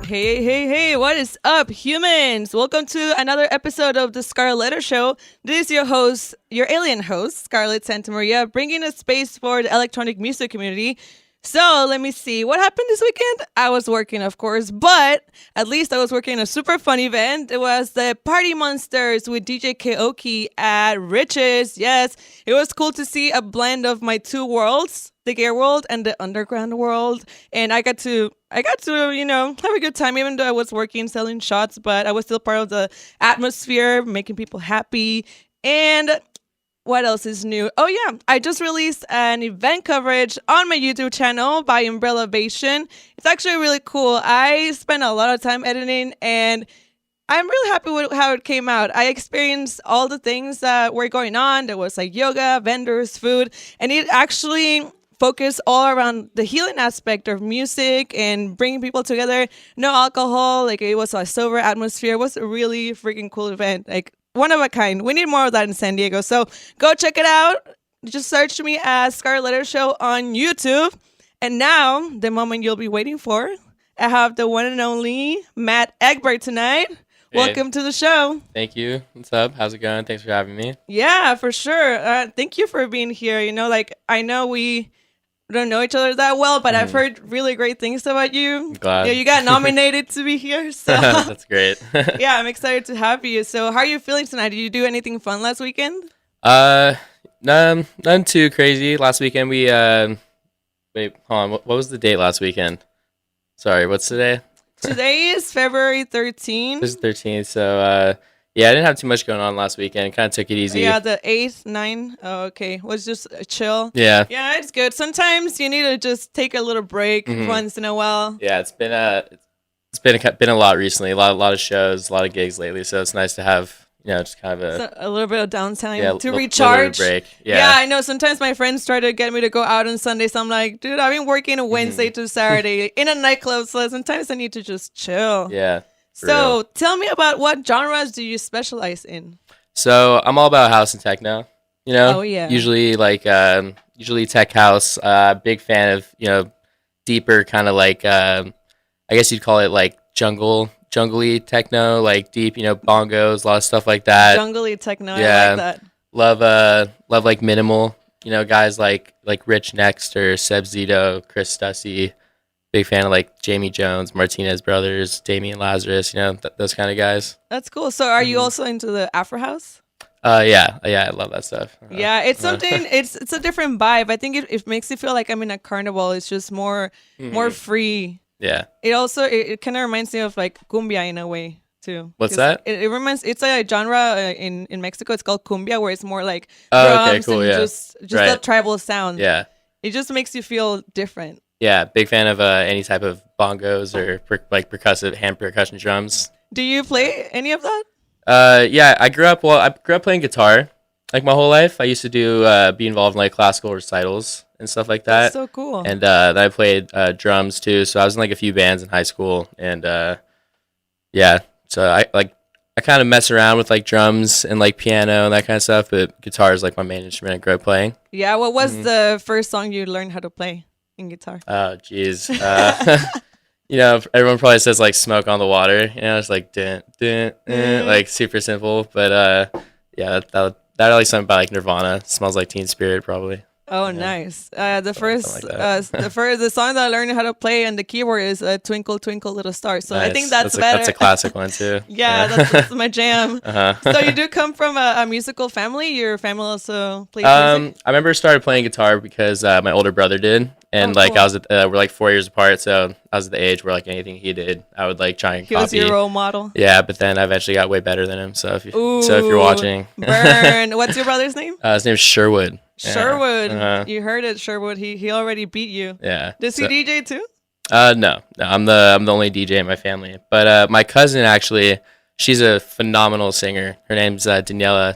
Hey, hey, hey, what is up, humans? Welcome to another episode of the Scarlett Show. This is your host, your alien host, Scarlett Santamaria, bringing a space for the electronic music community. So let me see, what happened this weekend? I was working, of course, but at least I was working a super fun event. It was the Party Monsters with DJ Keoki at Riches. Yes, it was cool to see a blend of my two worlds, the gay world and the underground world. And I got to, have a good time, even though I was working, selling shots, but I was still part of the atmosphere, making people happy. And what else is new? Oh yeah, I just released an event coverage on my YouTube channel by Umbrellavation. It's actually really cool. I spent a lot of time editing and I'm really happy with how it came out. I experienced all the things that were going on. There was like yoga, vendors, food, and it actually focused all around the healing aspect of music and bringing people together. No alcohol, like it was a sober atmosphere. It was a really freaking cool event. Like one of a kind. We need more of that in San Diego. So go check it out. Just search me as Scarlett Show on YouTube. And now, the moment you'll be waiting for, I have the one and only Matt Egbert tonight. Hey. Welcome to the show. Thank you. What's up? How's it going? Thanks for having me. Yeah, for sure. Thank you for being here. I know we don't know each other that well, but I've heard really great things about you. I'm glad. Yeah, you got nominated to be here. So that's great. Yeah, I'm excited to have you. So how are you feeling tonight? Did you do anything fun last weekend? None too crazy. Last weekend we wait, hold on. What was the date last weekend? Sorry, what's today? Today is February 13th. This is 13th. So yeah, I didn't have too much going on last weekend. Kind of took it easy. Yeah, the 8th, 9th. Oh, okay. Was just chill. Yeah. Yeah, it's good. Sometimes you need to just take a little break once in a while. Yeah, it's been a lot recently. A lot of shows, a lot of gigs lately. So it's nice to have just kind of a little bit of downtime to recharge. Break. Yeah, I know. Sometimes my friends try to get me to go out on Sunday. So I'm like, dude, I've been working a Wednesday to Saturday in a nightclub. So sometimes I need to just chill. Yeah. So tell me about what genres do you specialize in? So I'm all about house and techno. Oh yeah. Usually usually tech house. Big fan of deeper kind of like I guess you'd call it like jungly techno, like deep bongos, a lot of stuff like that. Jungly techno. Yeah. I like that. Love like minimal. Guys like Rich Next or Seb Zito, Chris Stussy. Big fan of like Jamie Jones, Martinez Brothers, Damian Lazarus, those kind of guys. That's cool. So are you also into the Afro House? Yeah, I love that stuff. Yeah, it's something. It's a different vibe. I think it makes you feel like I'm in a carnival. It's just more free. Yeah. It kind of reminds me of like cumbia in a way too. What's that? It's a genre in Mexico. It's called cumbia, where it's more like drums okay, cool, and just the tribal sound. Yeah. It just makes you feel different. Yeah, big fan of any type of bongos or percussive hand percussion drums. Do you play any of that? Yeah, I grew up playing guitar like my whole life. I used to be involved in like classical recitals and stuff like that. That's so cool. And then I played drums too. So I was in like a few bands in high school, and yeah, so I kind of mess around with like drums and like piano and that kind of stuff, but guitar is like my main instrument I grew up playing. Yeah, what was the first song you learned how to play in guitar? Oh, geez. Everyone probably says like "Smoke on the Water." It's like dun, dun, like super simple. But yeah, that like something by like Nirvana. Smells Like Teen Spirit, probably. Oh, yeah. Nice. The song that I learned how to play on the keyboard is "Twinkle Twinkle Little Star." So nice. I think that's better. That's a classic one too. Yeah, that's my jam. So you do come from a musical family. Your family also plays music? I remember started playing guitar because my older brother did, and cool. I was we're like 4 years apart, so I was at the age where like anything he did, I would like try and copy. He was your role model. Yeah, but then I eventually got way better than him. So if you're watching, burn. What's your brother's name? His name's Sherwood. Sherwood, you heard it, Sherwood. He already beat you. Yeah. Does he DJ too? No. I'm the only DJ in my family. But my cousin actually, she's a phenomenal singer. Her name's Daniela.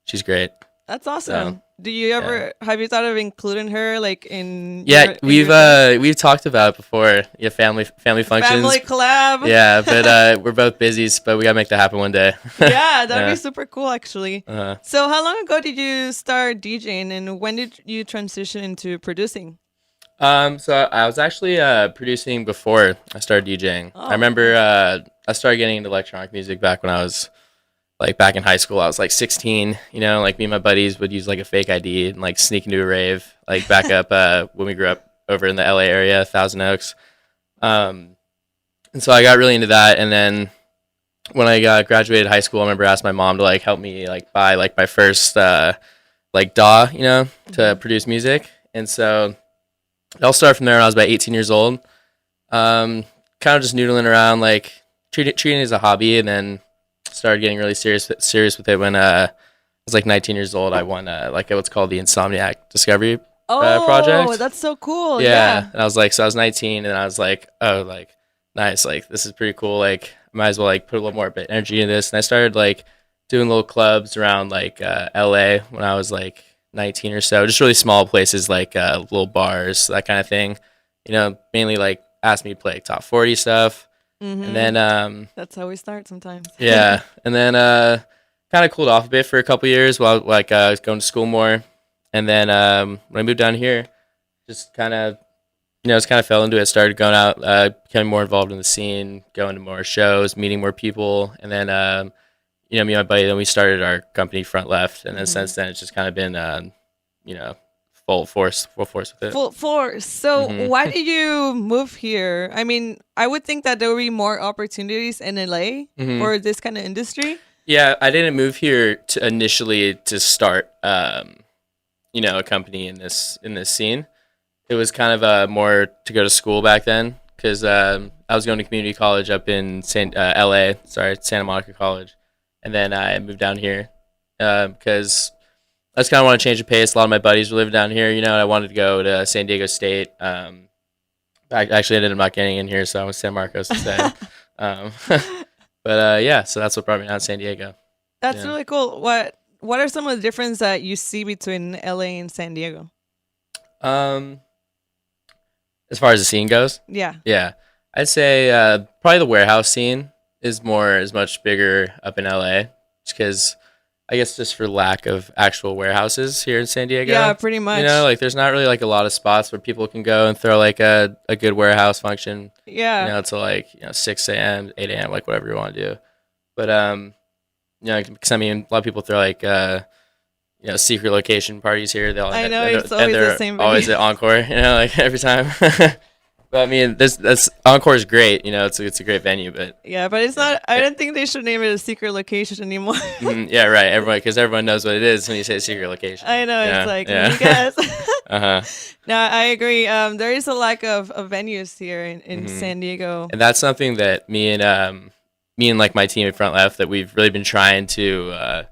She's great. That's awesome. So, do you ever have you thought of including her like in? Yeah, we've talked about it before. Yeah, family functions. Family collab. Yeah, but we're both busy, but we gotta make that happen one day. Yeah, that'd be super cool actually. So how long ago did you start DJing, and when did you transition into producing? So I was actually producing before I started DJing. I Oh, remember I started getting into electronic music back when I was like back in high school. I was like 16. Like me and my buddies would use like a fake ID and like sneak into a rave, like back up when we grew up over in the LA area, Thousand Oaks. Um, and so I got really into that, and then when I graduated high school, I remember asking my mom to like help me like buy like my first like DAW, to produce music, and so it all started from there when I was about 18 years old. Kind of just noodling around, like treating it as a hobby, and then started getting really serious with it when I was like 19 years old. I won like what's called the Insomniac Discovery oh, project. that's so cool. Yeah, Yeah. and I was like, so I was 19, and I was like, oh, like nice, like this is pretty cool. Like I might as well like put a little more bit energy into this, and I started like doing little clubs around like LA when I was like 19 or so, just really small places like little bars, that kind of thing. Mainly like asked me to play like, top 40 stuff, and then That's how we start sometimes. yeah, and then kind of cooled off a bit for a couple years while like I was going to school more, and then when I moved down here, just kind of just kind of fell into it. Started going out, becoming more involved in the scene, going to more shows, meeting more people, and then me and my buddy, then we started our company Front Left, and then since then it's just kind of been full force with it. Full force. So, why did you move here? I mean, I would think that there would be more opportunities in LA for this kind of industry. Yeah, I didn't move here initially to start a company in this scene. It was kind of more to go to school back then, because I was going to community college up in Santa Monica College, and then I moved down here because I just kind of want to change the pace. A lot of my buddies were living down here, and I wanted to go to San Diego State. I actually ended up not getting in here, so I went to San Marcos instead. But yeah, so that's what brought me down to San Diego. That's really cool. What are some of the differences that you see between LA and San Diego? As far as the scene goes, Yeah. I'd say probably the warehouse scene is much bigger up in LA, just because I guess just for lack of actual warehouses here in San Diego. Yeah, pretty much. Like there's not really like a lot of spots where people can go and throw like a good warehouse function. Yeah. Till like 6 a.m., 8 a.m., like whatever you want to do. But because I mean a lot of people throw like secret location parties here. I know, it's always the same venue. Always at Encore, like every time. But I mean, that's Encore is great. It's a great venue, but yeah, but it's not. I don't think they should name it a secret location anymore. Yeah, right. Because everyone knows what it is when you say secret location. I know, Yeah, it's like, yeah. you guess. Uh-huh. No, I agree. There is a lack of venues here in San Diego. And that's something that me and like my team at Front Left that we've really been trying to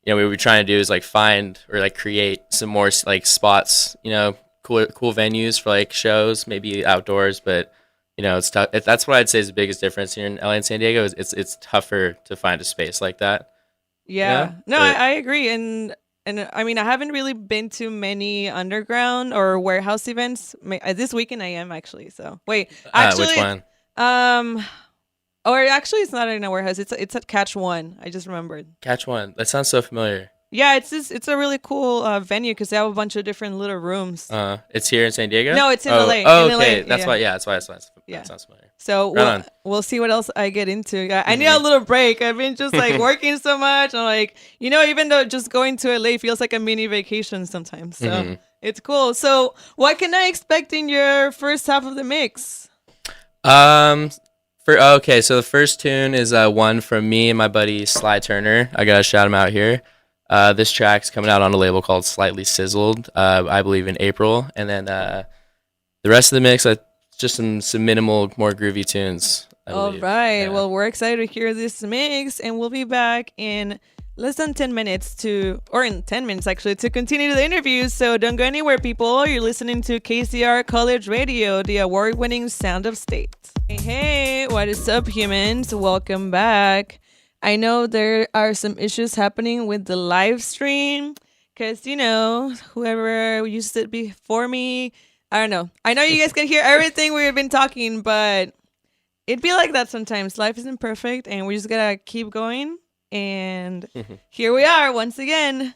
what we're trying to do is like find or like create some more like spots, cool venues for like shows, maybe outdoors, but it's tough. That's what I'd say is the biggest difference here in LA and San Diego is it's tougher to find a space like that. Yeah. No, But- I agree. And I mean, I haven't really been to many underground or warehouse events. This weekend I am actually. So wait, actually, which one? or actually, it's not in a warehouse. It's at Catch One. I just remembered. Catch One. That sounds so familiar. Yeah, it's a really cool venue because they have a bunch of different little rooms. It's here in San Diego? No, it's in LA. Oh, In okay. LA, That's yeah. why. Yeah, that's why. Yeah. That sounds familiar. So Right on. we'll see what else I get into. I need a little break. I've been just like working so much. I'm like, even though just going to LA feels like a mini vacation sometimes. So it's cool. So what can I expect in your first half of the mix? So the first tune is one from me and my buddy Sly Turner. I gotta shout him out here. This track's coming out on a label called Slightly Sizzled, I believe in April, and then the rest of the mix, just some minimal, more groovy tunes. All right. Yeah. Well, we're excited to hear this mix, and we'll be back in less than 10 minutes in 10 minutes actually, to continue the interview. So don't go anywhere, people. You're listening to KCR College Radio, the award-winning sound of state. Hey, what is up, humans? Welcome back. I know there are some issues happening with the live stream because, whoever used it before me, I don't know. I know you guys can hear everything we've been talking, but it'd be like that sometimes. Life isn't perfect, and we just gotta keep going. And here we are once again.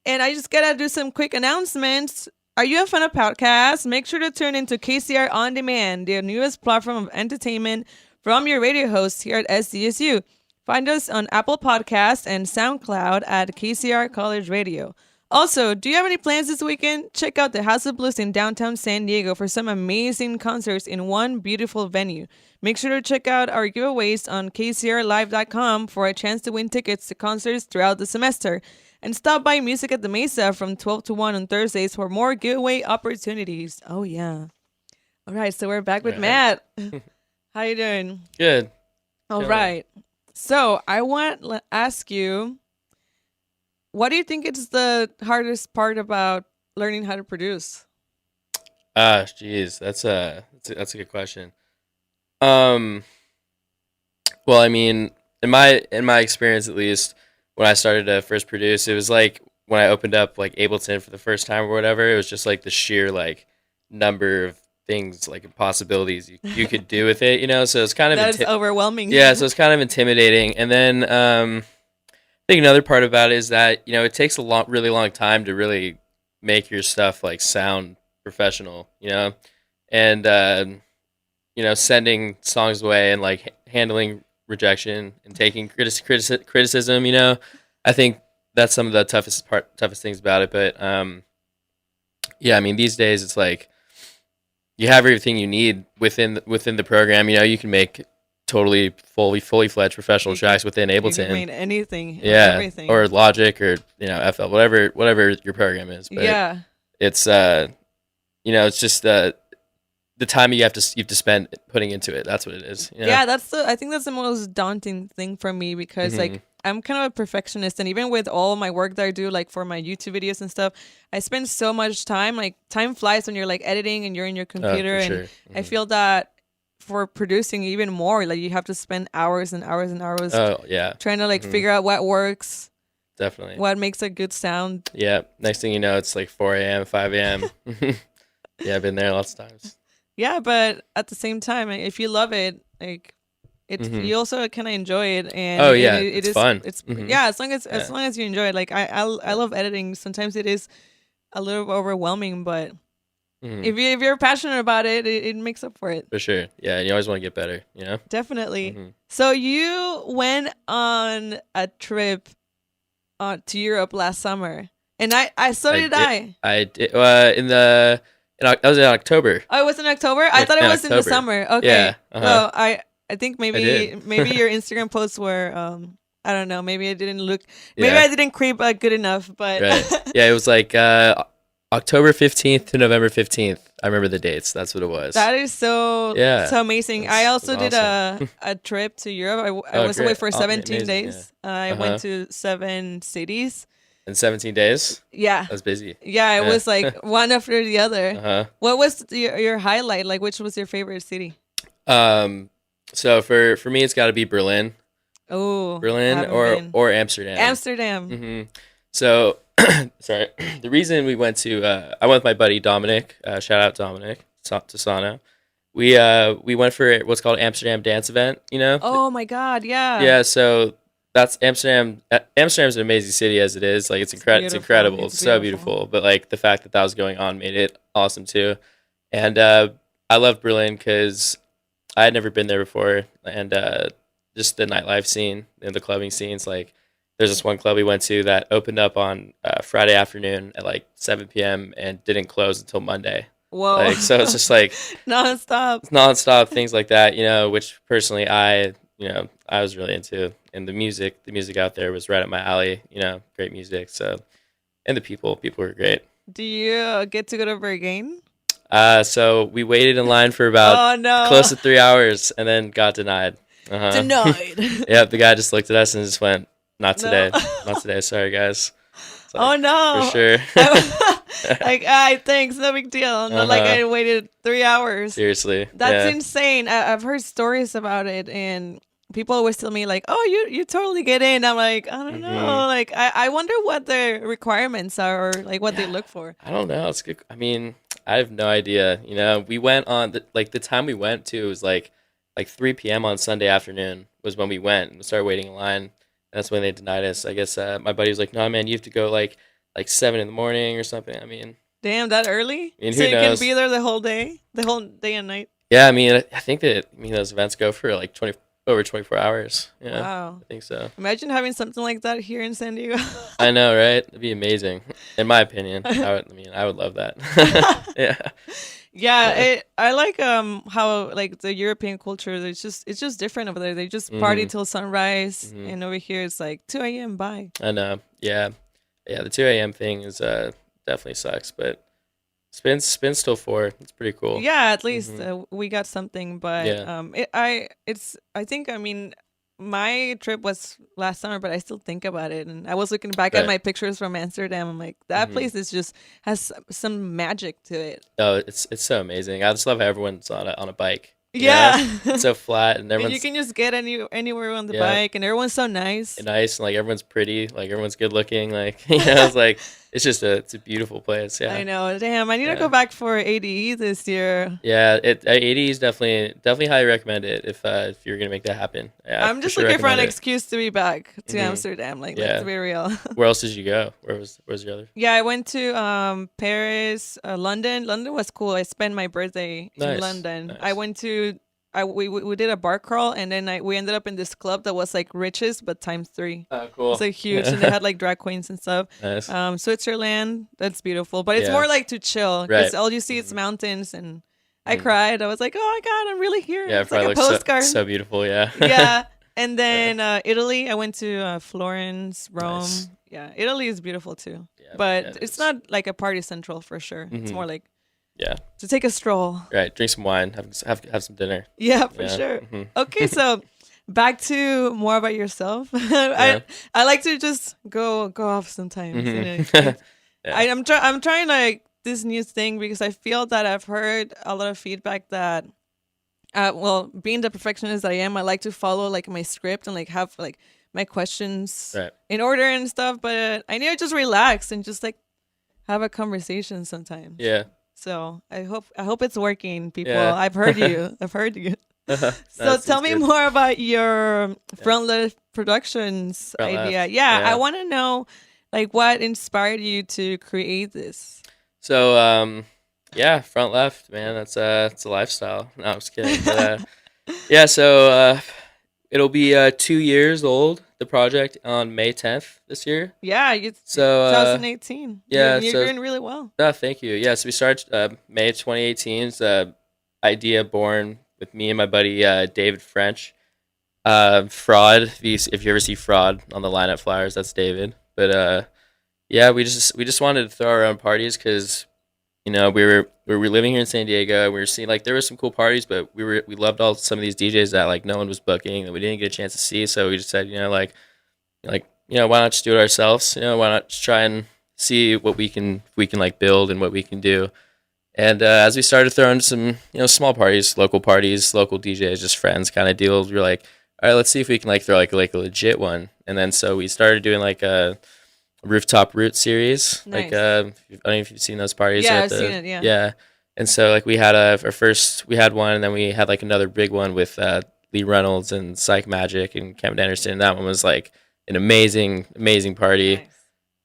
And I just gotta do some quick announcements. Are you a fan of podcasts? Make sure to tune into KCR On Demand, the newest platform of entertainment from your radio hosts here at SDSU. Find us on Apple Podcasts and SoundCloud at KCR College Radio. Also, do you have any plans this weekend? Check out the House of Blues in downtown San Diego for some amazing concerts in one beautiful venue. Make sure to check out our giveaways on kcrlive.com for a chance to win tickets to concerts throughout the semester. And stop by Music at the Mesa from 12 to 1 on Thursdays for more giveaway opportunities. Oh, yeah. All right, so we're back with Matt. How you doing? Good. All right. So I want to ask you, what do you think is the hardest part about learning how to produce? Geez, that's a good question. Well, I mean, in my experience at least, when I started to first produce, it was like when I opened up like Ableton for the first time or whatever, it was just like the sheer like number of things, like possibilities you could do with it, you know? So it's kind of That's overwhelming. Yeah, so it's kind of intimidating. And then I think another part about it is that, you know, it takes a really long time to really make your stuff like sound professional, you know? And you know, sending songs away and like handling rejection and taking criticism, you know, I think that's some of the toughest things about it. But yeah, I mean, these days it's like you have everything you need within the program. You know, you can make totally fully fledged professional tracks within Ableton. You can make anything, everything, or Logic, or you know, FL, whatever your program is. But yeah, it's you know, it's just the time you have to spend putting into it. That's what it is. You know? Yeah, I think that's the most daunting thing for me because like I'm kind of a perfectionist, and even with all my work that I do, like for my YouTube videos and stuff, I spend so much time. Like time flies when you're like editing and you're in your computer, and I feel that for producing even more, like you have to spend hours and hours and hours. Oh yeah, trying to like figure out what works. Definitely. What makes a good sound. Yeah. Next thing you know, it's like 4 a.m., 5 a.m. Yeah, I've been there lots of times. Yeah, but at the same time, if you love it, like it's you also kind of enjoy it, and it's fun. It's yeah, as long as you enjoy it. Like I love editing. Sometimes it is a little overwhelming, but if you're passionate about it, it makes up for it. For sure. Yeah, and you always want to get better. You know. Definitely. So you went on a trip to Europe last summer, and I did. I did that was in October. Oh, it was in October? I thought it was in the summer. Okay. Yeah. So I think maybe your Instagram posts were I don't know, maybe it didn't look I didn't creep good enough, but right. Yeah, it was like October 15th to November 15th. I remember the dates. That's what it was. That is so amazing. I also did a trip to Europe. I was away for 17 days. Yeah. I went to 7 cities. In 17 days? Yeah. That was busy. Yeah, it was like one after the other. What was your highlight? Like, which was your favorite city? So for me, it's got to be Berlin. Oh, Berlin or Amsterdam. Amsterdam. So, sorry. The reason we went to, I went with my buddy Dominic. Shout out Dominic Tosano. We went for what's called Amsterdam Dance Event. You know? Oh my God! Yeah. Yeah. So that's Amsterdam. Amsterdam's an amazing city as it is. Like it's incredible. It's so beautiful. But like the fact that was going on made it awesome too. And I love Berlin because I had never been there before, and just the nightlife scene and the clubbing scenes. Like there's this one club we went to that opened up on Friday afternoon at like 7 p.m. and didn't close until Monday. Whoa! Like so, it's just like nonstop things like that. You know, which personally I was really into. And the music out there was right up my alley, you know, great music. So, and the people were great. Do you get to go to Berghain? So we waited in line for about close to 3 hours and then got denied. Denied. Yep. The guy just looked at us and just went, not today, not today. Sorry guys. Like, oh no. For sure. Like, thanks, no big deal. Not like I waited 3 hours. Seriously. That's insane. I've heard stories about it, and people always tell me like, oh, you totally get in. I'm like, I don't know. Like, I wonder what the requirements are, or like what they look for. I don't know. It's good. I mean, I have no idea. You know, we went on the time we went to was like 3 p.m. on Sunday afternoon was when we went and started waiting in line. That's when they denied us. I guess my buddy was like, no, man, you have to go like 7 in the morning or something. I mean, Damn, that early? I mean, So who you can knows? be there the whole day and night. Yeah, I mean, I think that those events go for like 24 hours. Yeah, Wow. I think so. Imagine having something like that here in San Diego. I know, right? It'd be amazing. In my opinion, I would love that. Yeah. Yeah, Yeah. I like how like the European culture. It's just different over there. They just party Mhm. till sunrise, Mhm. and over here it's like 2 a.m. Bye. I know. Yeah. Yeah. The 2 a.m. thing is definitely sucks, but spins till 4. It's pretty cool. Yeah, at least Mhm. we got something, but Yeah. I think I mean my trip was last summer, but I still think about it, and I was looking back at Right. my pictures from Amsterdam. I'm like, that Mhm. place is just has some magic to it. Oh, it's so amazing. I just love how everyone's on a bike. You know, Yeah, it's so flat and and you everyone's can just get anywhere on the yeah bike, and everyone's so nice. nice and like everyone's pretty, like everyone's good looking. Like it's like it's a beautiful place. I Yeah. know. Damn, I need to go Yeah. back for ADE this year. Yeah, 80 is definitely highly recommend it if you're gonna make that happen. Yeah, I I'm for just sure looking for an recommend it. excuse to be back to Hmm. Amsterdam. Like, let's Yeah. be real. Where else did you go? Where's your other? Yeah, I went to Paris, London. London was cool. I spent my birthday in Nice, London. I nice. went to we did a bar crawl, and then we ended up in this club that was like riches but times three. Oh, It's cool. like huge, and they had like drag queens and stuff. Nice. Switzerland, that's beautiful, but it's Yeah. more like to chill because Right. all you see is Hmm. mountains. And I Hmm. cried. I was like, oh my god, I'm really here. Yeah, it It's like probably a looks postcard. so beautiful. Yeah. Yeah. And Yeah. then Italy, I went to Florence, Rome. Nice. Yeah, Italy is beautiful too, Yeah. Yeah. but It it's is. not like a party central for sure. It's Hmm. more like Yeah. to take a stroll. Right. Drink some wine. Have some dinner. Yeah, for Yeah. sure. Hmm. Okay, so back to more about yourself. Yeah. I like to just go off sometimes. Hmm. Yeah. I'm trying like this new thing because I feel that I've heard a lot of feedback that well, being the perfectionist that I am, I like to follow like my script and like have like my questions Right. in order and stuff, but I need to just relax and just like have a conversation sometimes. Yeah. So I hope it's working, people. Yeah. I've heard you. I've heard you. No, So that tell seems me good. more about your Frontlet Productions Front idea. left. Yeah, I Yeah. want to know like what inspired you to create this. So yeah, front left, man. It's a lifestyle. No, I'm just kidding. But yeah, so it'll be 2 years old. The project on May 10th this year. Yeah, it's So 2018. yeah, You're so doing really well. thank you. Yeah, so we started May 2018. It's a idea born with me and my buddy David French. Fraud. If you ever see Fraud on the lineup flyers, that's David. But yeah, we just wanted to throw our own parties because we were living here in San Diego. We were seeing like there were some cool parties, but we loved all some of these DJs that like no one was booking that we didn't get a chance to see. So we just said why not just do it ourselves? Why not just try and see what we can like build and what we can do. And as we started throwing some small parties, local DJs, just friends kind of deals, we were like, all right, let's see if we can like throw like a legit one. And then so we started doing like a rooftop root series. Nice. Like I don't know if you've seen those parties. Yeah, at I've seen it, yeah. Yeah. And so like we had we had one, and then we had like another big one with Lee Reynolds and Psych Magic and Kevin Anderson. That one was like an amazing party. Nice.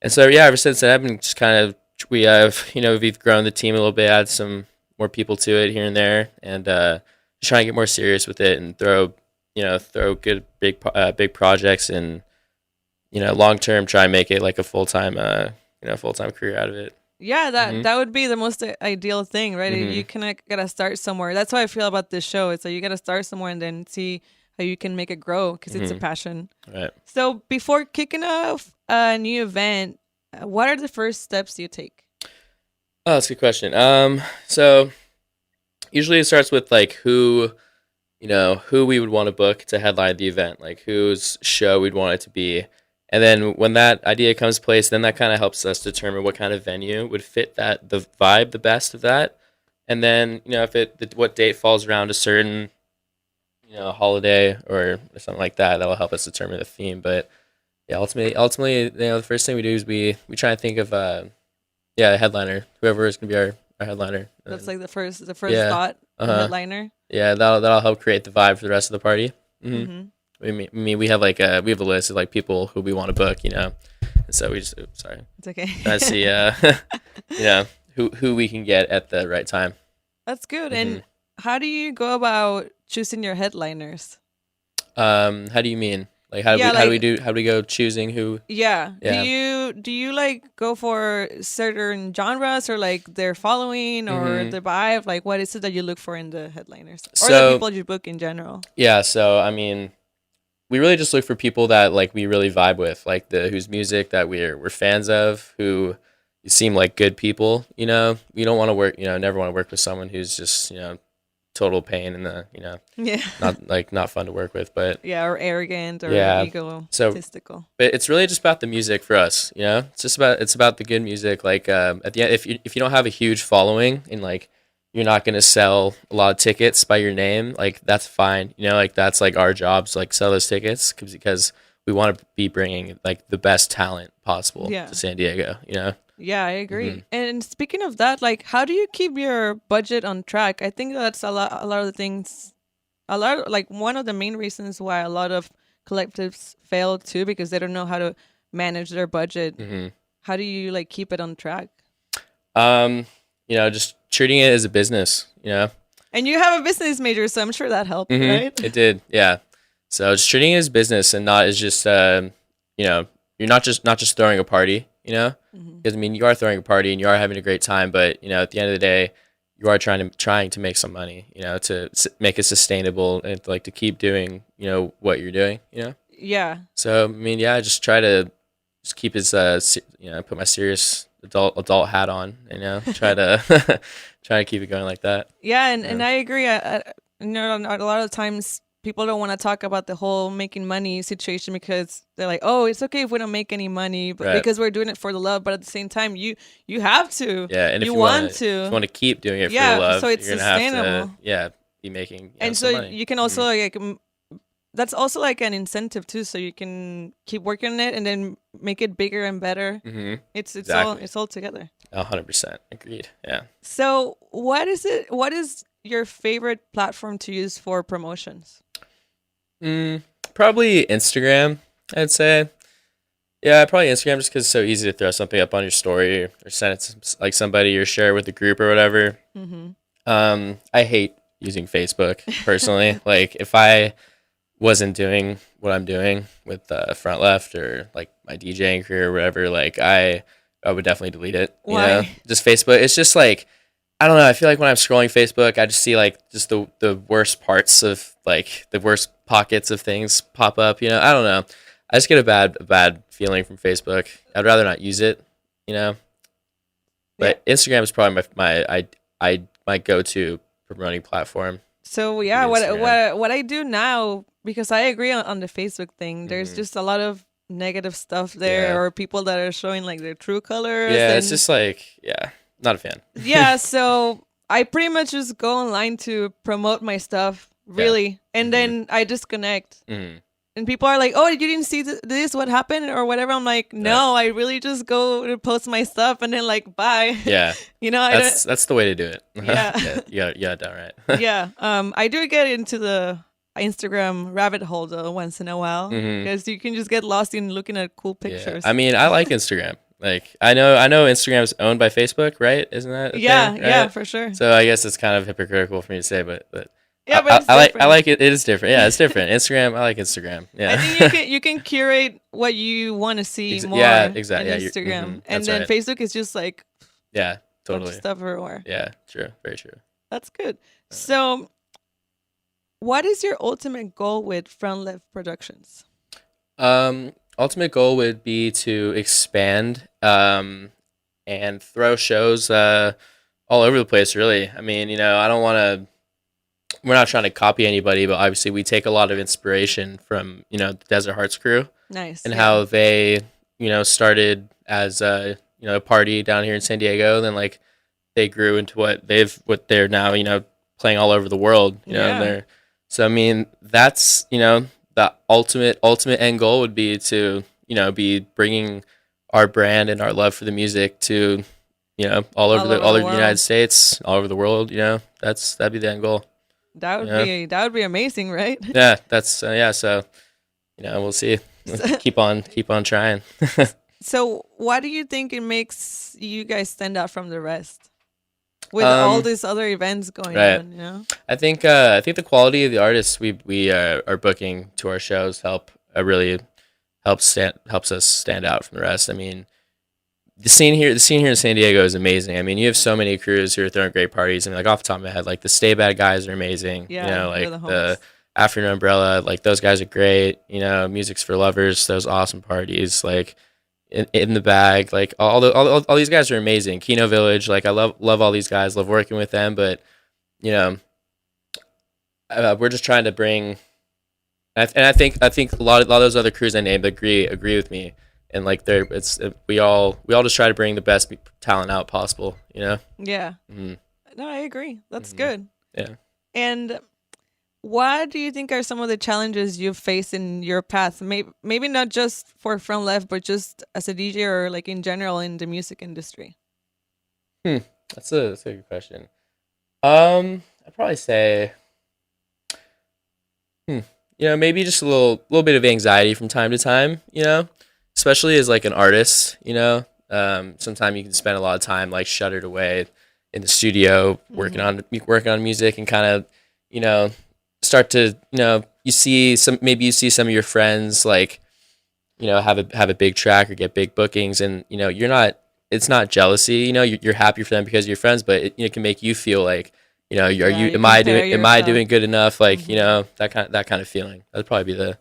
And so yeah, ever since then I've been just kind of we've grown the team a little bit, add some more people to it here and there, and just trying to get more serious with it and throw good big projects and long term try and make it like a full-time career out of it. Yeah, Mhm. that would be the most ideal thing, right? Mhm. You kind of gotta start somewhere. That's how I feel about this show. It's like you gotta start somewhere and then see how you can make it grow because it's a Mhm. passion. Right. So before kicking off a new event, what are the first steps you take? Oh, that's a good question. So usually it starts with like who we would want to book to headline the event, like whose show we'd want it to be. And then when that idea comes to place, then that kind of helps us determine what kind of venue would fit the vibe the best of that. And then, what date falls around a certain, holiday or something like that, that'll help us determine the theme. But yeah, ultimately, the first thing we do is we try and think of, a headliner, whoever is going to be our headliner. That's like the first Yeah. thought, the Uh-huh. headliner. Yeah, that'll help create the vibe for the rest of the party. Hmm. Hmm. We have like we have a list of like people who we want to book, and so we just sorry, It's okay. try to see who we can get at the right time. That's good. hmm And how do you go about choosing your headliners? How do you mean? Like Yeah, like how do we go choosing who? yeah. Yeah. Do you like go for certain genres or like their following or hmm the vibe? Like what is it that you look for in the headliners or the So people you book in general? yeah, so I mean, we really just look for people that like we really vibe with, like the whose music that we're fans of, who seem like good people. We don't want to work. Never want to work with someone who's just total pain in the Yeah. not fun to work with. But Yeah, or arrogant or yeah, so egotistical. but it's really just about the music for us. It's about the good music. Like at the end, if you don't have a huge following and like you're not gonna sell a lot of tickets by your name, like that's fine. Like that's like our jobs, like sell those tickets because we want to be bringing like the best talent possible Yeah. to San Diego. Yeah, I agree. Mhm. And speaking of that, like how do you keep your budget on track? I think that's a lot of the things like one of the main reasons why a lot of collectives fail too because they don't know how to manage their budget. hmm How do you like keep it on track? Um, just treating it as a business. And you have a business major, so I'm sure that helped, right? It did, yeah. So just treating it as business and not as just you're not just throwing a party, because I mean you are throwing a party and you are having a great time, but at the end of the day, you are trying to make some money, to make it sustainable and like to keep doing what you're doing. Yeah. So I mean, yeah, I just try to just keep as put my serious adult hat on, try to try to keep it going like that. Yeah, and I agree. A lot of times people don't want to talk about the whole making money situation because they're like, oh, it's okay if we don't make any money, but Right. because we're doing it for the love. But at the same time, you have to. Yeah, and if you you want if to. you want to keep doing it Yeah, for the love, so it's you're gonna have to sustainable. be making And some so money. you can also like that's also like an incentive too, so you can keep working on it and then make it bigger and better. Mm-hmm. It's all together. 100% agreed. Yeah. So what is your favorite platform to use for promotions? Probably Instagram, I'd say. Yeah, probably Instagram just because it's so easy to throw something up on your story or send it to like somebody or share it with the group or whatever. I hate using Facebook personally. Like if I wasn't doing what I'm doing with Front Left or like my DJing career or whatever, like I would definitely delete it. Why? Just Facebook. It's just like I don't know. I feel like when I'm scrolling Facebook, I just see like just the worst parts of like the worst pockets of things pop up. I don't know. I just get a bad feeling from Facebook. I'd rather not use it. But Instagram is probably my go-to promoting platform. So yeah, Instagram. what I do now, because I agree on the Facebook thing. There's just a lot of negative stuff there, Yeah. or people that are showing like their true colors. Yeah, and, it's just like not a fan. yeah. So I pretty much just go online to promote my stuff, really, and then I disconnect. Mhm. And people are like, "Oh, you didn't see this? What happened, or whatever?" I'm like, "No, I really just go to post my stuff and then like bye." Yeah, I that's the way to do it. Yeah. you got it done right. yeah. I do get into the Instagram rabbit hole though once in a while because you can just get lost in looking at cool pictures. Yeah. I mean, I like Instagram. Like I know Instagram's owned by Facebook, right? Isn't that a yeah, thing, yeah, right? for sure. So I guess it's kind of hypocritical for me to say, but Yeah, but it's I different. like it. It is different. Yeah, it's different. Instagram. I like Instagram. Yeah. I think you can curate what you want to see more. Yeah, exactly. On Yeah, Instagram, and that's then right. Facebook is just like Yeah, bunch of totally. stuff everywhere. Yeah, true. Very true. That's good. So, what is your ultimate goal with Front Left Productions? Ultimate goal would be to expand and throw shows all over the place. Really, I mean, I don't want to. We're not trying to copy anybody, but obviously we take a lot of inspiration from the Desert Hearts crew Nice. and how they started as a party down here in San Diego, then like they grew into what they're now playing all over the world. Yeah. So I mean that's the ultimate end goal would be to be bringing our brand and our love for the music to all over the world. United States, all over the world. That'd be the end goal. That would be amazing, right? Yeah, that's So we'll see. Keep on trying. So, what do you think it makes you guys stand out from the rest with all Um, these other events going right. on? You know? I think the quality of the artists we are booking to our shows really helps us stand out from the rest. I mean, the scene here in San Diego is amazing. I mean, you have so many crews who are throwing great parties. I mean, like off the top of my head, like the Stay Bad guys are amazing. You Yeah, know, they're like the the homies. Afternoon Umbrella, like those guys are great. You know, Music's for Lovers, those awesome parties. Like in the bag, like all these guys are amazing. Kino Village, like I love all these guys. Love working with them, but you know, we're just trying to bring. I think a lot of those other crews I named agree with me, and like they're it's we all just try to bring the best talent out possible. You know. Yeah. Hmm. No, I agree. That's Hmm. good. Yeah. And what do you think are some of the challenges you've faced in your path? Maybe not just for Front Left, but just as a DJ or like in general in the music industry. Hmm. That's a good question. I'd probably say, hmm, you know, maybe just a little bit of anxiety from time to time. You know, especially as like an artist. You know, sometimes you can spend a lot of time like shuttered away in the studio Hmm. working on music and kind of, you know, start to you see some of your friends like have a big track or get big bookings, and you're not it's not jealousy. You're happy for them because you're friends, but it can make you feel like, Yeah, you compare am I yourself. doing good enough, like, Hmm. that kind of feeling. That'd probably be but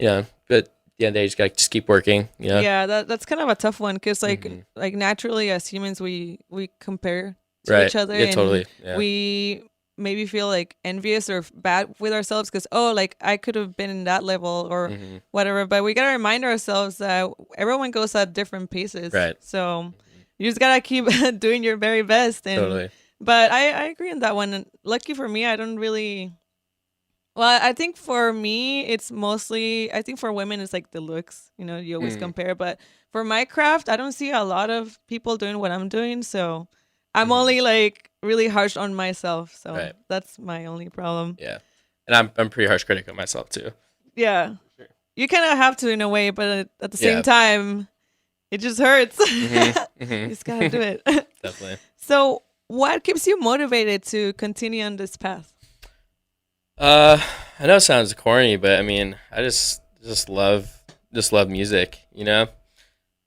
at the end of the day, you just gotta just keep working. Yeah, that's kind of a tough one because Hmm. like naturally as humans we compare to Right, each other yeah, and totally, yeah. we maybe feel like envious or bad with ourselves because oh like I could have been in that level or Hmm. whatever. But we gotta remind ourselves that everyone goes at different paces, Right. so Hmm. you just gotta keep doing your very best. And Totally. but I agree on that one. And lucky for me, I don't really. Well, I think for me, it's mostly, I think for women, it's like the looks, you always Mm. compare. But for my craft, I don't see a lot of people doing what I'm doing. So I'm Hmm. only like really harsh on myself. So Right. that's my only problem. Yeah, and I'm pretty harsh critic of myself too. Yeah. Sure. You kind of have to in a way, but at the same Yeah. time, it just hurts. Hmm. You Hmm. just got to do it. Definitely. So, what keeps you motivated to continue on this path? Uh, I know it sounds corny, but I mean, I just love music. I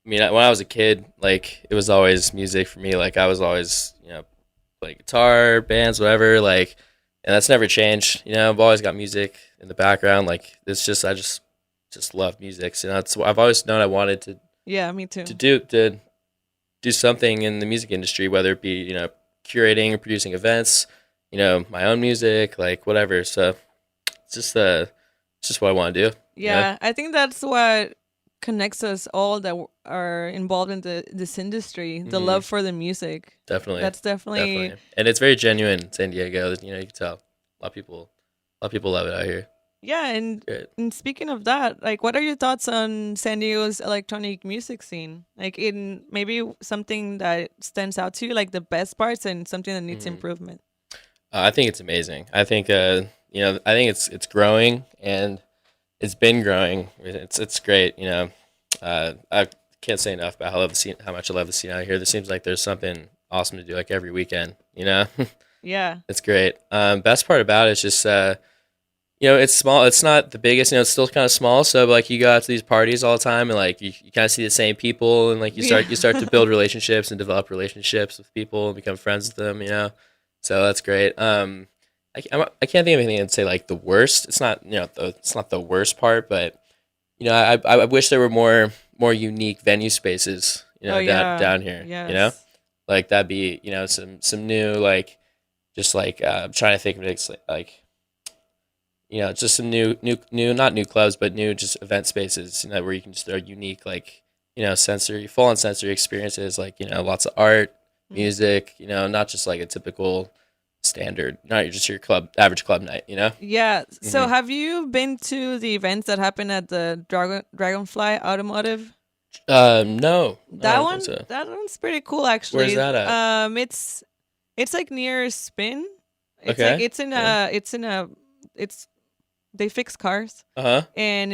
mean, when I was a kid, like it was always music for me. Like I was always playing guitar, bands, whatever. Like, and that's never changed. I've always got music in the background. Like it's just I just love music. So that's I've always known I wanted Yeah, me to too. do something in the music industry, whether it be curating or producing events, my own music, like whatever. So it's just what I want to do. Yeah, I think that's what connects us all that are involved in this industry. The Hmm. love for the music. Definitely, That's definitely definitely, and it's very genuine in San Diego. You can tell a lot of people love it out here. yeah. And, Great. and speaking of that, like, what are your thoughts on San Diego's electronic music scene? Like, in maybe something that stands out to you, like the best parts, and something that needs Hmm. improvement. I think it's amazing. I think I think it's growing, and it's been growing. It's great. I can't say enough about how much I love the scene out here. There seems like there's something awesome to do like every weekend. Yeah, It's great. Best part about it is just it's small. It's not the biggest. It's still kind of small. So like you go out to these parties all the time, and like you kind of see the same people, and like yeah, you start to build relationships and develop relationships with people and become friends with them. So that's great. I can't think of anything I'd say like the worst. It's not it's not the worst part, but I wish there were more unique venue spaces oh yeah, down here. yes, Like that'd be some new like just like I'm trying to think of it like just some new not new clubs but new just event spaces where you can just throw unique like sensory full on sensory experiences like lots of art, Mhm. music, not just like a typical standard, not just your average club night. Yeah. Hmm. So, have you been to the events that happen at the Dragonfly Automotive? No, I That don't think one, so. that one's pretty cool Where's actually. that at? It's like near Spin. It's like Okay. Yeah. it's they fix cars Uh huh. and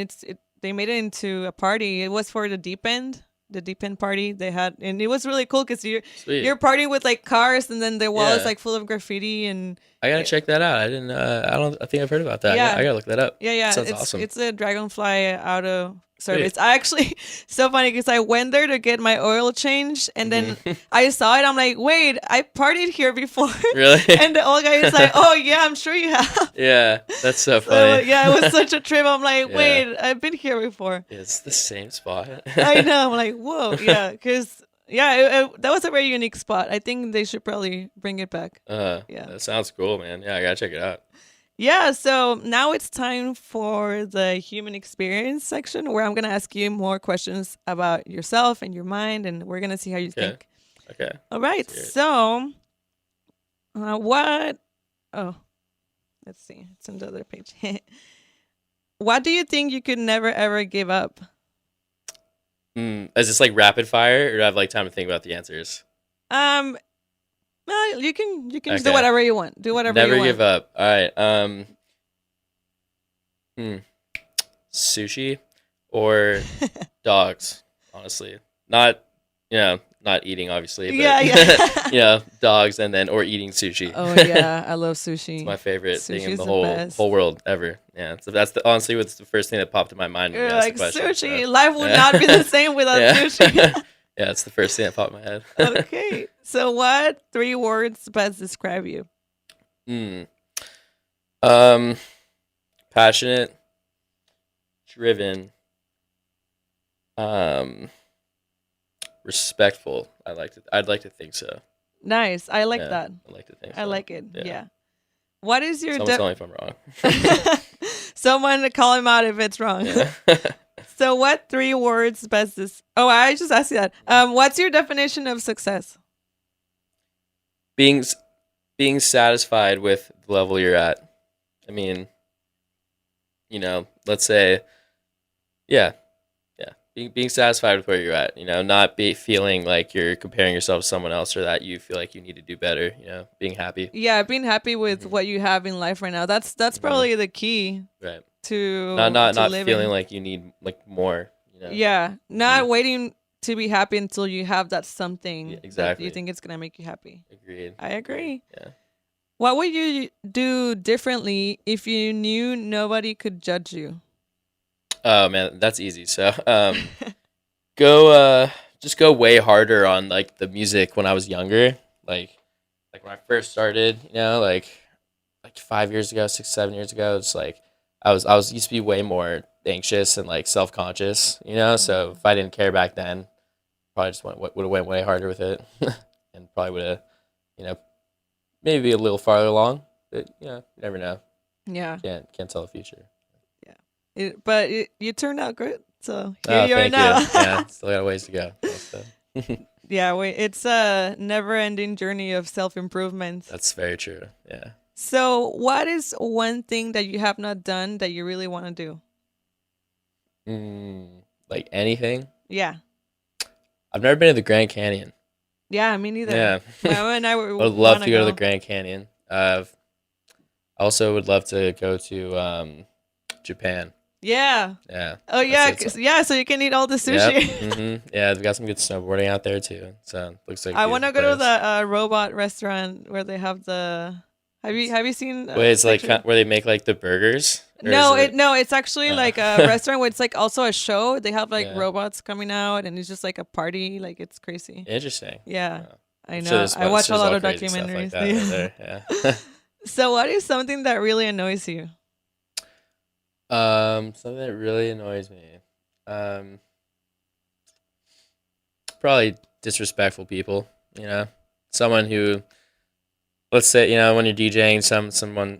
they made it into a party. It was for the deep end. the deep end party they had, and it was really cool because Sweet. you're partying with like cars, and then the wall is Yeah. like full of graffiti, and I gotta check that out. I didn't. I think I've heard about that. yeah, I gotta look that up. yeah. Sounds It's awesome. it's a Dragonfly auto Sweet. service. I actually so funny because I went there to get my oil changed, and then I saw it. I'm like, wait, I partied here before. Really? And the old guy is like, oh yeah, I'm sure you have. Yeah, that's so So funny. yeah, it was such a trip. I'm like, Yeah. wait, I've been here before. It's the same spot. I know. I'm like, whoa, yeah, because that was a very unique spot. I think they should probably bring it back. Yeah. That sounds cool, man. Yeah, I gotta check it out. Yeah, so now it's time for the human experience section where I'm going to ask you more questions about yourself and your mind, and we're going to see how you Okay. think. Okay. All right, Let's hear it. so let's see. It's on the other page. What do you think you could never, ever give up? Is this like rapid fire, or do I have like time to think about the answers? Well, you can just do Okay. whatever you want. Do whatever Never you want. give up. All right. Sushi or dogs. Honestly, not not eating obviously. But, Yeah. dogs and then or eating sushi. Oh yeah, I love sushi. It's my favorite thing in Sushi's the the whole best. whole world ever. Yeah. So that's honestly what's the first thing that popped in my mind when You're you asked like the question. sushi. So, Life would yeah. not be the same without Yeah. sushi. Yeah, it's the first thing that popped in my head. Okay. So what 3 words best describe you? Passionate, driven, respectful. I'd like to think so. Nice. I like Yeah, that. I'd like to think I so. like it. Yeah. Yeah. What is your Someone tell me if I'm wrong. Someone to call him out if it's wrong. Yeah. So what 3 words best Oh, I just asked you that. What's your definition of success? being satisfied with the level you're at. I mean, let's say, yeah, being satisfied with where you're at. Not feeling like you're comparing yourself to someone else or that you feel like you need to do better. Being happy. Yeah, being happy with what you have in life right now. That's probably the key Right. to Not to living. feeling like you need like more. Yeah, not waiting to be happy until you have that something that exactly. you think it's gonna make you happy. Agreed. I agree. Yeah. What would you do differently if you knew nobody could judge you? Oh man, that's easy. So just go way harder on like the music when I was younger. Like when I first started, like 5 years ago, 6, 7 years ago, it's like I was used to be way more anxious and like self-conscious, so if I didn't care back then, probably just would have went way harder with it and probably would have, maybe a little farther along, but you never know. Yeah. Can't tell the future. But you turned out good. So here you are Thank now. you. Yeah, still got a ways to go. Yeah, it's a never-ending journey of self-improvement. That's very true. Yeah. So what is one thing that you have not done that you really want to do? Like anything? Yeah. I've never been to the Grand Canyon. Yeah, me neither. Yeah. Mama and I I would love to go to the Grand Canyon. I also would love to go to Japan. Yeah. Yeah. Oh yeah, That's yeah. So you can eat all the sushi. Yep. Yeah, they've got some good snowboarding out there too. So looks like. I want to go to the robot restaurant where they have the. Have you seen? Wait, it's like picture? where they make like the burgers. Or No, is it's actually like a restaurant where it's like also a show. They have like robots coming out, and it's just like a party. Like it's crazy. Interesting. Yeah, Wow. I I'm know. sure there's I watch a all lot of crazy stuff documentaries. like that out there. Yeah. So, what is something that really annoys you? Something that really annoys me. Probably disrespectful people. Someone who, let's say, when you're DJing,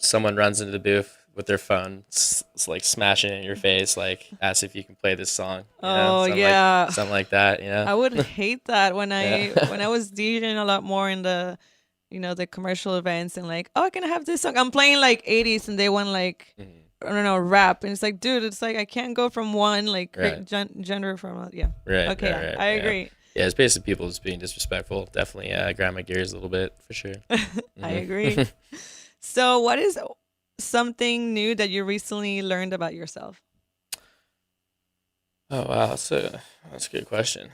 someone runs into the booth with their phone, it's like smashing it in your face, like ask if you can play this song. Something like that. I would hate that when I was DJing a lot more in the, the commercial events and like, oh, can I have this song? I'm playing like 80s and they want like. I don't know, rap, and it's like, dude, it's like I can't go from one like gender from yeah. Right. Okay, Right, I agree. Yeah, it's basically people just being disrespectful. Definitely, I grind my gears a little bit for sure. I agree. So, what is something new that you recently learned about yourself? Oh wow, that's a good question.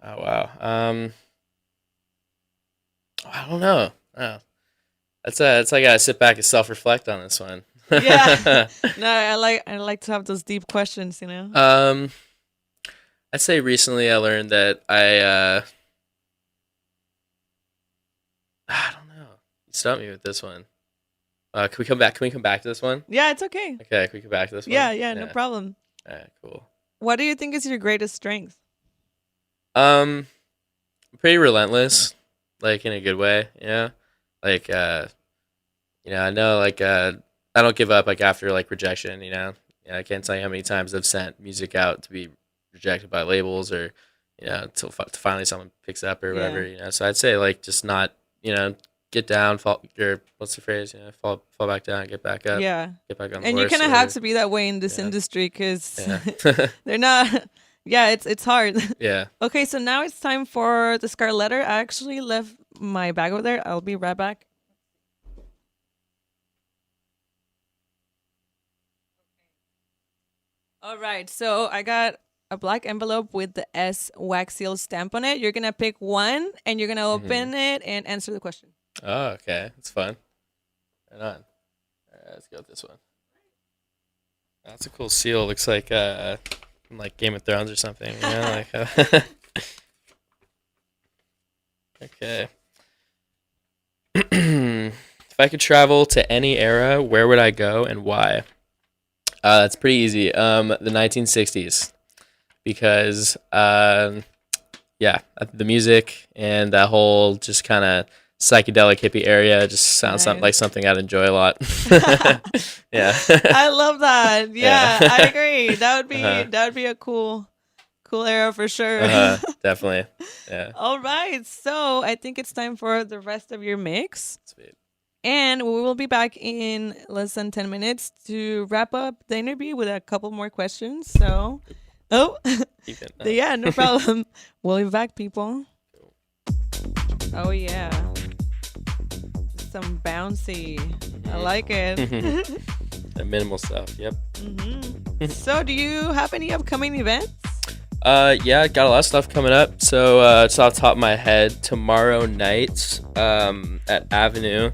Oh wow. I don't know. Oh, that's I gotta sit back and self reflect on this one. Yeah. No, I like to have those deep questions, you know. um, I'd say recently I learned that I don't know. You stumped me with this one. Can we come back? Can we come back to this one? Yeah, it's okay. Okay, can we come back to this one? Yeah, no problem. All right, cool. What do you think is your greatest strength? Um, Pretty relentless, like in a good way. Like I know like I don't give up like after like rejection. I can't tell you how many times I've sent music out to be rejected by labels or to finally someone picks up or whatever. So I'd say like just not get down, fall. Or what's the phrase? Fall back down, get back up. Yeah. Get back on the And you horse. kind of have to be that way in this industry because Yeah. they're not. Yeah, it's hard. Yeah. Okay, so now it's time for the Scarlett. I actually left my bag over there. I'll be right back. All right, so I got a black envelope with the S wax seal stamp on it. You're gonna pick one, and you're gonna open it and answer the question. Oh, okay. That's fun. Right on. All right, let's go with this one. That's a cool seal. Looks like from, like Game of Thrones or something. Okay. If I could travel to any era, where would I go and why? That's pretty easy. The 1960s, because the music and that whole just kind of psychedelic hippie area just sounds like something I'd enjoy a lot. Yeah. I love that. Yeah, Yeah. I agree. That would be a cool era for sure. Definitely. Yeah. All right, so I think it's time for the rest of your mix. Sweet. And we will be back in less than 10 minutes to wrap up the interview with a couple more questions. So, yeah, no problem. We'll be back, people. Oh, yeah. Some bouncy. I like it. That minimal stuff. Yep. So, do you have any upcoming events? Yeah, got a lot of stuff coming up. So, just off the top of my head, tomorrow night, at Avenue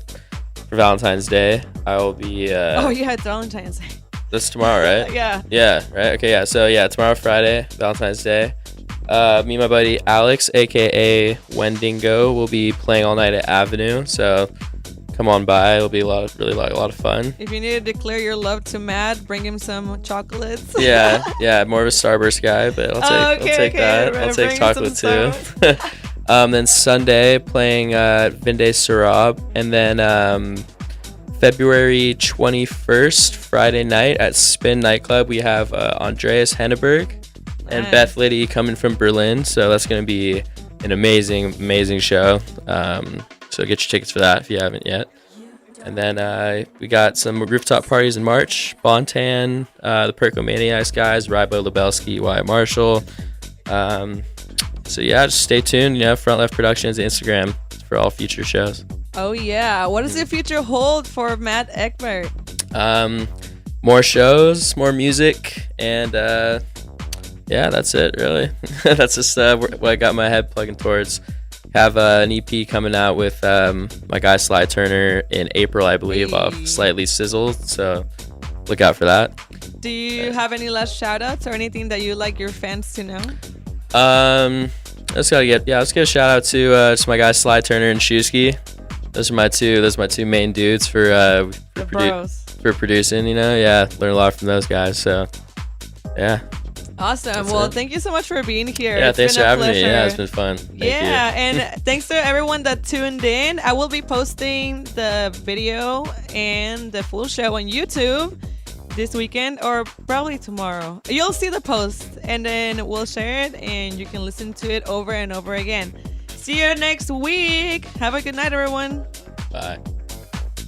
for Valentine's Day, I will be. Oh yeah, it's Valentine's Day. That's tomorrow, right? Yeah. Yeah. Right. Okay. Yeah. So yeah, tomorrow Friday, Valentine's Day. Me and my buddy Alex, aka Wendigo, will be playing all night at Avenue. So come on by. It'll be a lot of fun. If you need to declare your love to Matt, bring him some chocolates. Yeah. More of a Starburst guy, but I'll take that. I'll take chocolate too. Then Sunday playing Vinde Sarab, and then February 21st, Friday night at Spin Nightclub, we have Andreas Henneberg and Beth Liddy coming from Berlin. So that's going to be an amazing show. So get your tickets for that if you haven't yet. And then we got some rooftop parties in March. Bontan, the Percomaniacs guys, Rybo Lebelski, Wyatt Marshall. So yeah, just stay tuned. Front Left Productions, Instagram for all future shows. Oh yeah, what does the future hold for Matt Egbert? More shows, more music, and yeah, that's it really. That's just what I got my head plugging towards. Have an EP coming out with my guy Sly Turner in April, I believe, off Slightly Sizzled. So look out for that. Do you have any last shout outs or anything that you'd like your fans to know? Let's get a shout out to my guys Sly Turner and Shusky. Those are my two main dudes for producing. Learn a lot from those guys. So yeah. Awesome. That's well, it. Thank you so much for being here. Yeah, It's thanks been for a having me. pleasure. Yeah, it's been fun. Thank you. And thanks to everyone that tuned in. I will be posting the video and the full show on YouTube this weekend or probably tomorrow. You'll see the post and then we'll share it and you can listen to it over and over again. See you next week. Have a good night, everyone. Bye.